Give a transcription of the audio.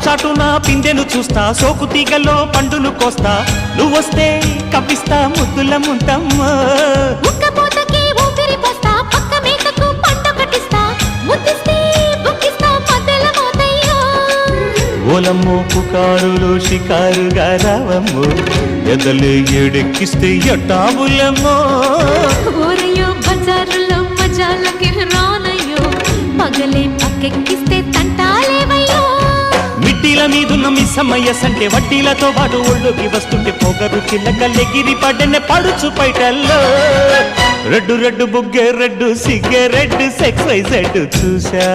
చాటున పిందెను చూస్తా, సోకు తీగల్లో పండును కోస్తా, నువ్వొస్తే కప్పిస్తా ముద్దుల ముంతమ్మ. ఉక్కపోతకి ఊపిరి పోస్తా, పక్క మేకకు పంట కట్టిస్తా, ముద్దిస్తే బుక్కిస్తా మధ్యల మోతయ్యో. ఓలమ్మో పుకారులో షికారుగా రావమ్మో, ఎదలు ఎడెక్కిస్తే ఎట్టాబులమ్మో. ఊరయ్యో బజారులో మజాలకి రానయ్యో, పగలే పక్కెక్కిస్తే తంటాలేవయ్యో. మిట్టిల మీదున్న మిస్సమ్మయ్య సంటే వడ్డీలతో పాటు ఒళ్ళోకి వస్తుంటే పొగరు చిల్లకల్లెగిరి పడ్డనే పడుచు పైటల్లో. రెడ్డు రెడ్డు బుగ్గే రెడ్డు సిగ్గే రెడ్డు సెక్స్ వై జెడ్ చూసా.